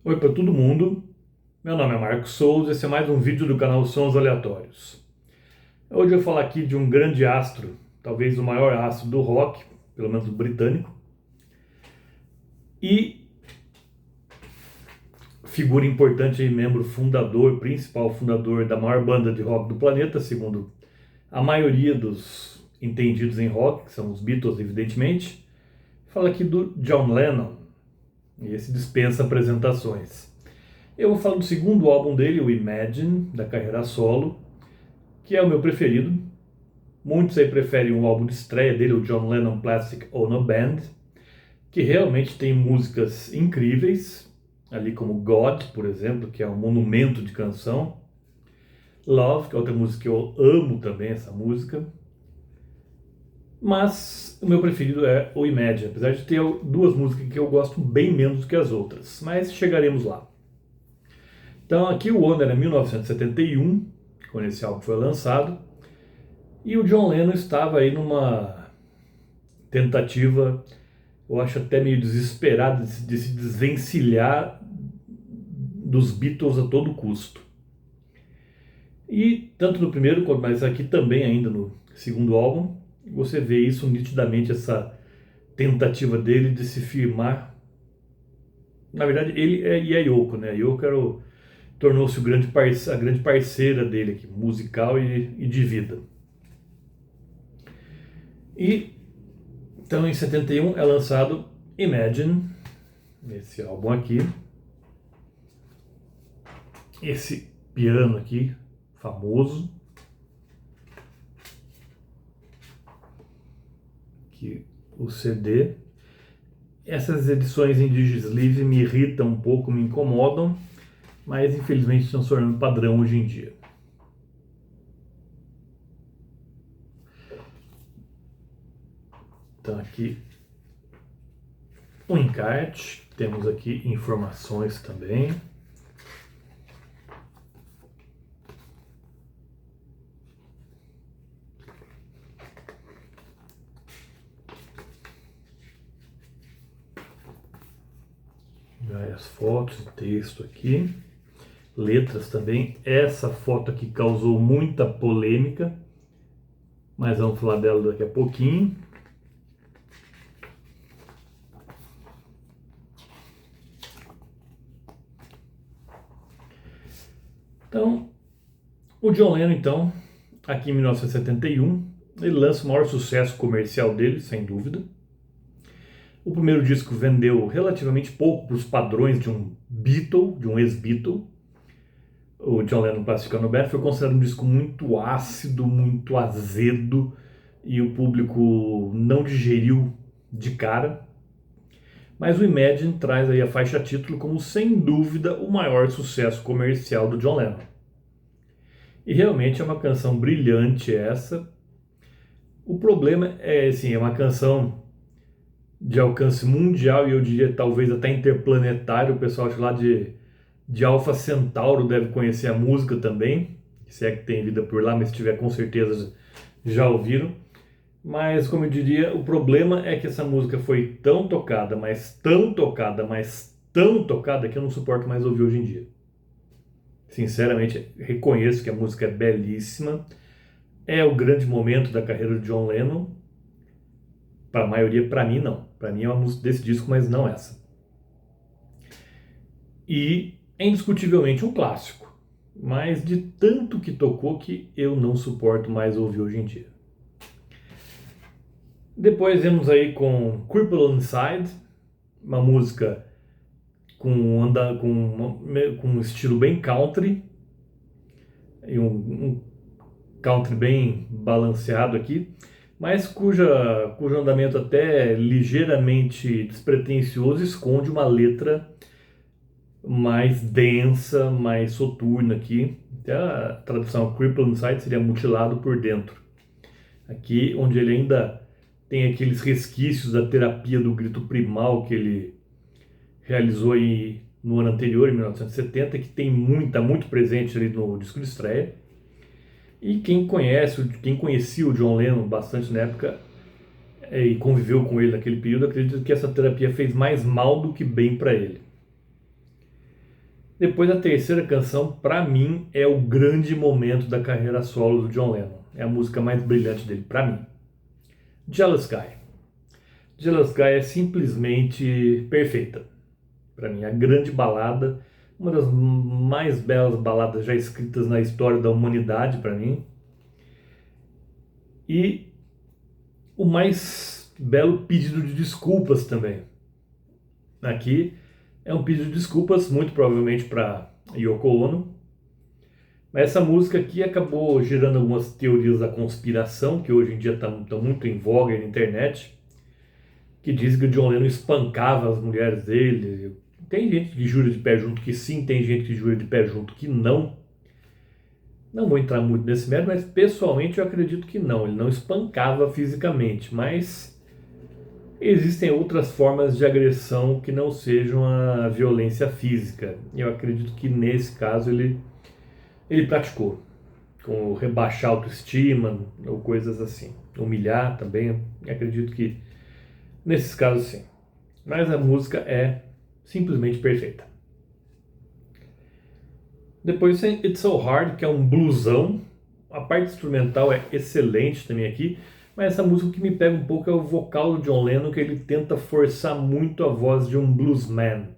Oi para todo mundo, meu nome é Marcos Souza e esse é mais um vídeo do canal Sons Aleatórios. Hoje eu vou falar aqui de um grande astro, talvez o maior astro do rock, pelo menos do britânico, e figura importante, membro fundador, principal fundador da maior banda de rock do planeta, segundo a maioria dos entendidos em rock, que são os Beatles, evidentemente. Fala aqui do John Lennon, e esse dispensa apresentações. Eu vou falar do segundo álbum dele, o Imagine, da carreira solo, que é o meu preferido. Muitos aí preferem o álbum de estreia dele, o John Lennon Plastic Ono Band, que realmente tem músicas incríveis, ali como God, por exemplo, que é um monumento de canção. Love, que é outra música que eu amo também, essa música. Mas o meu preferido é o Imagine, apesar de ter duas músicas que eu gosto bem menos que as outras, mas chegaremos lá. Então aqui o ano era 1971, quando esse álbum foi lançado, e o John Lennon estava aí numa tentativa, eu acho até meio desesperada, de se desvencilhar dos Beatles a todo custo. E tanto no primeiro quanto mais aqui também ainda no segundo álbum, você vê isso nitidamente, essa tentativa dele de se firmar. Na verdade, ele e a Yoko, né? A Yoko tornou-se a grande parceira dele aqui, musical e de vida. E então em 71 é lançado Imagine, esse álbum aqui. Esse piano aqui, famoso. Aqui o CD. Essas edições em Digisleeve me irritam um pouco, me incomodam, mas infelizmente estão se tornando padrão hoje em dia. Então aqui o encarte, temos aqui informações também. Várias fotos e texto aqui. Letras também. Essa foto aqui causou muita polêmica, mas vamos falar dela daqui a pouquinho. Então, o John Lennon, então, aqui em 1971, ele lança o maior sucesso comercial dele, sem dúvida. O primeiro disco vendeu relativamente pouco para os padrões de um Beatle, de um ex-Beatle. O John Lennon Plastic Ono Band foi considerado um disco muito ácido, muito azedo, e o público não digeriu de cara. Mas o Imagine traz aí a faixa título como, sem dúvida, o maior sucesso comercial do John Lennon. E realmente é uma canção brilhante essa. O problema é, assim, é uma canção de alcance mundial e eu diria talvez até interplanetário. O pessoal acho lá de Alpha Centauro deve conhecer a música também, se é que tem vida por lá, mas se tiver com certeza já ouviram. Mas como eu diria, o problema é que essa música foi tão tocada, mas tão tocada, mas tão tocada que eu não suporto mais ouvir hoje em dia. Sinceramente, reconheço que a música é belíssima, é o grande momento da carreira de John Lennon. Para a maioria, para mim não. Para mim é uma música desse disco, mas não essa. E é indiscutivelmente um clássico, mas de tanto que tocou que eu não suporto mais ouvir hoje em dia. Depois vemos aí com Cripple Inside, uma música com um estilo bem country, e um country bem balanceado aqui, mas cujo andamento até ligeiramente despretensioso esconde uma letra mais densa, mais soturna aqui. Até a tradução Cripple Inside seria mutilado por dentro. Aqui, onde ele ainda tem aqueles resquícios da terapia do grito primal que ele realizou aí no ano anterior, em 1970, que está muito presente ali no disco de estreia. E quem conhecia o John Lennon bastante na época e conviveu com ele naquele período, acredito que essa terapia fez mais mal do que bem para ele. Depois a terceira canção, para mim, é o grande momento da carreira solo do John Lennon. É a música mais brilhante dele, para mim. Jealous Guy. Jealous Guy é simplesmente perfeita. Para mim, a grande balada, uma das mais belas baladas já escritas na história da humanidade, para mim. E o mais belo pedido de desculpas também. Aqui é um pedido de desculpas, muito provavelmente para Yoko Ono. Mas essa música aqui acabou gerando algumas teorias da conspiração, que hoje em dia estão muito em voga na internet, que diz que o John Lennon espancava as mulheres dele. Tem gente que jura de pé junto que sim, tem gente que jura de pé junto que não. Não vou entrar muito nesse mérito, mas pessoalmente eu acredito que não. Ele não espancava fisicamente, mas existem outras formas de agressão que não sejam a violência física. Eu acredito que nesse caso ele praticou, com rebaixar a autoestima ou coisas assim. Humilhar também, acredito que nesses casos sim. Mas a música é simplesmente perfeita. Depois tem It's So Hard, que é um blusão. A parte instrumental é excelente também aqui, mas essa música que me pega um pouco é o vocal do John Lennon, que ele tenta forçar muito a voz de um bluesman.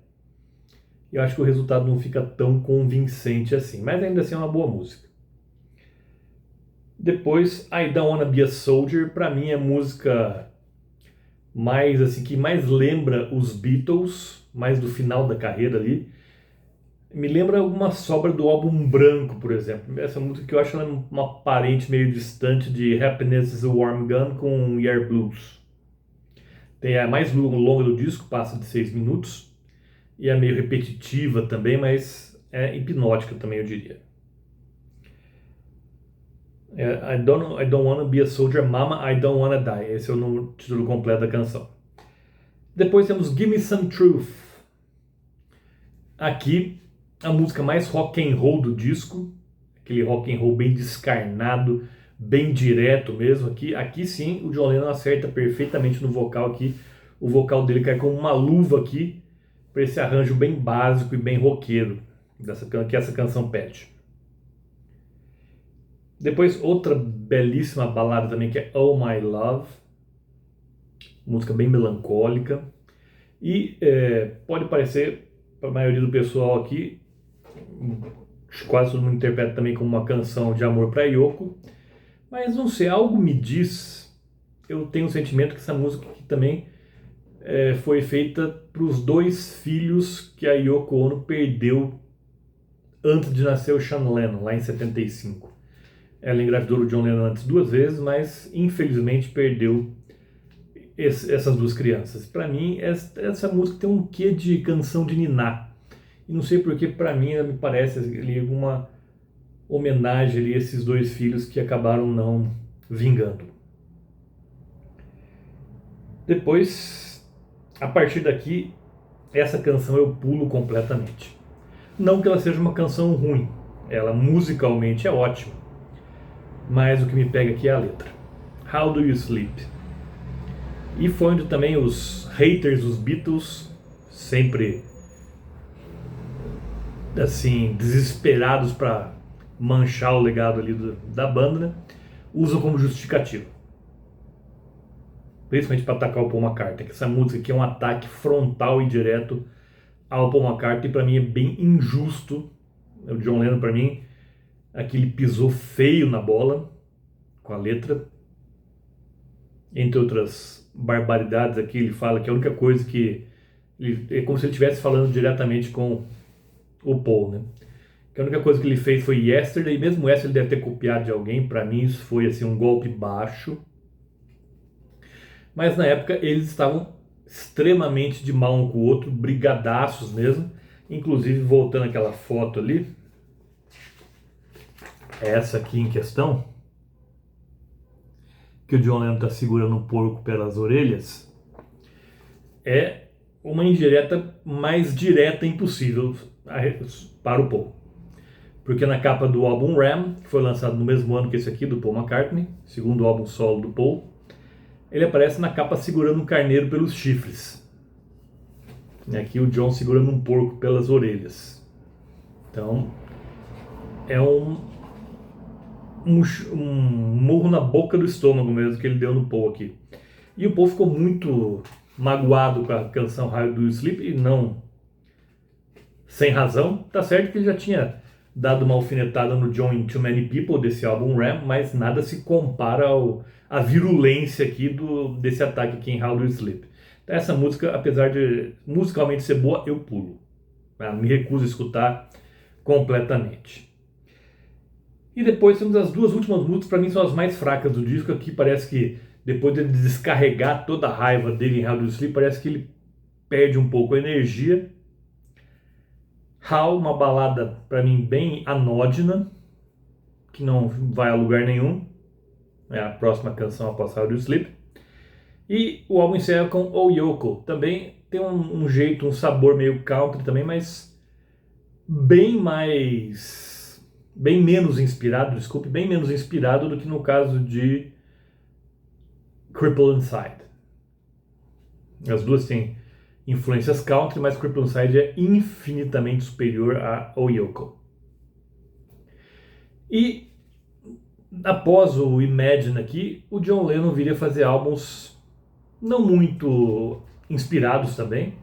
Eu acho que o resultado não fica tão convincente assim, mas ainda assim é uma boa música. Depois, I Don't Wanna Be a Soldier, para mim é a música mais assim que mais lembra os Beatles, mais do final da carreira ali. Me lembra alguma sobra do álbum Branco, por exemplo. Essa música que eu acho ela uma parente meio distante de Happiness is a Warm Gun com Year Blues. Tem a mais longa do disco, passa de 6 minutos. E é meio repetitiva também, mas é hipnótica também, eu diria. I don't Wanna Be a Soldier, Mama, I Don't Wanna Die. Esse é o título completo da canção. Depois temos Give Me Some Truth. Aqui, a música mais rock and roll do disco. Aquele rock and roll bem descarnado, bem direto mesmo. Aqui sim, o John Lennon acerta perfeitamente no vocal aqui. O vocal dele cai como uma luva aqui, para esse arranjo bem básico e bem roqueiro que essa canção pede. Depois outra belíssima balada também, que é Oh My Love, música bem melancólica, e pode parecer para a maioria do pessoal aqui, quase todo mundo interpreta também como uma canção de amor para Yoko, mas não sei, algo me diz, eu tenho o sentimento que essa música aqui também foi feita para os 2 filhos que a Yoko Ono perdeu antes de nascer o Sean Lennon, lá em 75. Ela engravidou o John Lennon antes 2 vezes, mas infelizmente perdeu essas 2 crianças. Para mim, essa música tem um quê de canção de niná. E não sei porque, para mim, ela me parece ali alguma homenagem ali a esses 2 filhos que acabaram não vingando. Depois, a partir daqui, essa canção eu pulo completamente. Não que ela seja uma canção ruim, ela musicalmente é ótima, mas o que me pega aqui é a letra. How Do You Sleep? E foi onde também os haters dos Beatles, sempre assim, desesperados para manchar o legado ali da banda, né, usam como justificativa. Principalmente para atacar o Paul McCartney, que essa música aqui é um ataque frontal e direto ao Paul McCartney, para mim é bem injusto. O John Lennon, para mim, aqui ele pisou feio na bola com a letra. Entre outras barbaridades aqui, ele fala que a única coisa que é como se ele estivesse falando diretamente com o Paul, né? Que a única coisa que ele fez foi Yesterday, e mesmo essa ele deve ter copiado de alguém. Para mim isso foi assim um golpe baixo. Mas na época eles estavam extremamente de mal um com o outro, brigadaços mesmo. Inclusive, voltando àquela foto ali, essa aqui em questão, que o John Lennon está segurando um porco pelas orelhas, é uma indireta mais direta impossível para o Paul. Porque na capa do álbum Ram, que foi lançado no mesmo ano que esse aqui, do Paul McCartney, segundo álbum solo do Paul, ele aparece na capa segurando um carneiro pelos chifres. E aqui o John segurando um porco pelas orelhas. Então é um murro na boca do estômago mesmo que ele deu no Paul aqui. E o Paul ficou muito magoado com a canção How Do You Sleep, e não sem razão. Tá certo que ele já tinha dado uma alfinetada no John in Too Many People desse álbum Ram, mas nada se compara à virulência aqui desse ataque aqui em How Do You Sleep. Então, essa música, apesar de musicalmente ser boa, eu pulo. Eu me recuso a escutar completamente. E depois temos as duas últimas músicas, para mim são as mais fracas do disco. Aqui parece que depois de descarregar toda a raiva dele em How Do You Sleep, parece que ele perde um pouco a energia. How, uma balada para mim bem anódina, que não vai a lugar nenhum. É a próxima canção após How Do You Sleep. E o álbum encerra com Oh Yoko. Também tem um jeito, um sabor meio country também, mas bem menos inspirado, bem menos inspirado do que no caso de Cripple Inside. As duas têm influências country, mas Cripple Inside é infinitamente superior a Oh Yoko. E após o Imagine aqui, o John Lennon viria fazer álbuns não muito inspirados também.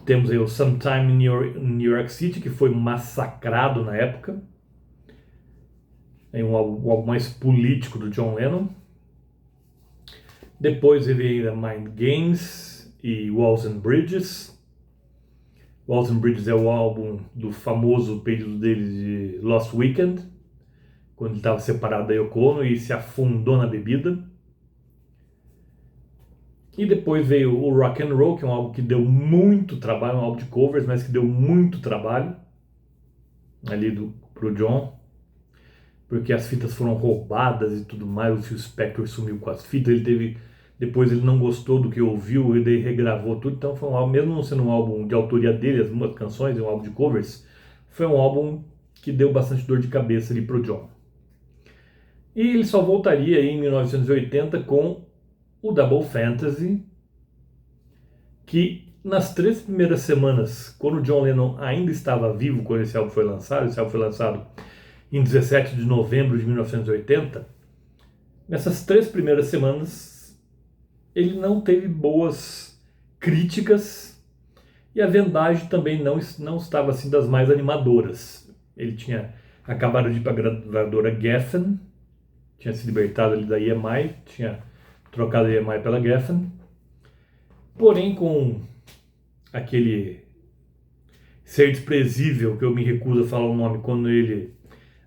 Temos aí o Sometime in New York City, que foi massacrado na época. É um álbum mais político do John Lennon. Depois ele veio ainda Mind Games e Walls and Bridges. Walls and Bridges é o álbum do famoso período dele de Lost Weekend, quando ele estava separado da Yoko Ono e se afundou na bebida. E depois veio o Rock and Roll, que é um álbum que deu muito trabalho, um álbum de covers, mas que deu muito trabalho ali pro John, porque as fitas foram roubadas e tudo mais. O Phil Spector sumiu com as fitas, depois ele não gostou do que ouviu e daí regravou tudo. Então foi um álbum, mesmo não sendo um álbum de autoria dele, as duas canções, um álbum de covers, foi um álbum que deu bastante dor de cabeça ali pro John. E ele só voltaria aí em 1980 com o Double Fantasy, que nas 3 primeiras semanas, quando o John Lennon ainda estava vivo, quando esse álbum foi lançado em 17 de novembro de 1980, nessas 3 primeiras semanas ele não teve boas críticas e a vendagem também não estava assim das mais animadoras. Ele tinha acabado de ir para a gravadora Geffen, tinha se libertado ali da EMI, tinha trocado a EMI pela Geffen, porém com aquele ser desprezível que eu me recuso a falar o nome quando ele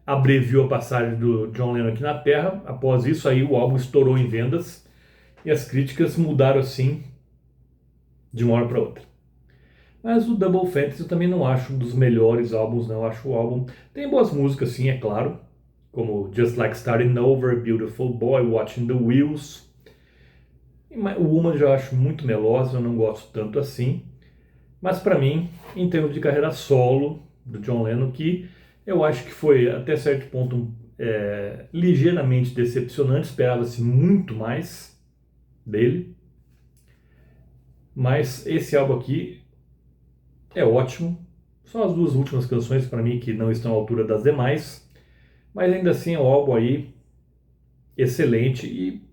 abreviou a passagem do John Lennon aqui na Terra. Após isso aí o álbum estourou em vendas e as críticas mudaram assim de uma hora para outra. Mas o Double Fantasy eu também não acho um dos melhores álbuns, não. Eu acho o álbum tem boas músicas, sim, é claro, como Just Like Starting Over, Beautiful Boy, Watching the Wheels. O Woman já acho muito melosa, eu não gosto tanto assim. Mas para mim, em termos de carreira solo do John Lennon, que eu acho que foi até certo ponto ligeiramente decepcionante, esperava-se muito mais dele. Mas esse álbum aqui é ótimo. Só as duas últimas canções para mim que não estão à altura das demais, mas ainda assim é um álbum aí excelente e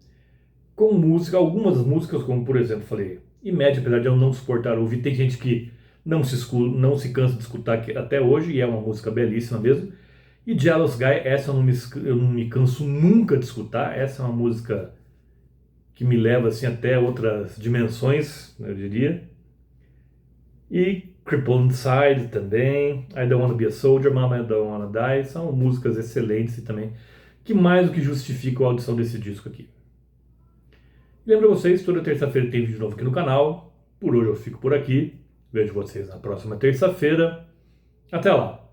com música, algumas músicas, como por exemplo, falei, Imagine, apesar de eu não suportar ouvir, tem gente que não se cansa de escutar até hoje, e é uma música belíssima mesmo. E Jealous Guy, essa eu não me canso nunca de escutar. Essa é uma música que me leva assim até outras dimensões, eu diria. E Crippled Inside também, I Don't Wanna Be a Soldier, Mama, I Don't Wanna Die, são músicas excelentes e também que mais do que justificam a audição desse disco aqui. Lembro vocês, toda terça-feira tem vídeo novo aqui no canal. Por hoje eu fico por aqui. Vejo vocês na próxima terça-feira. Até lá!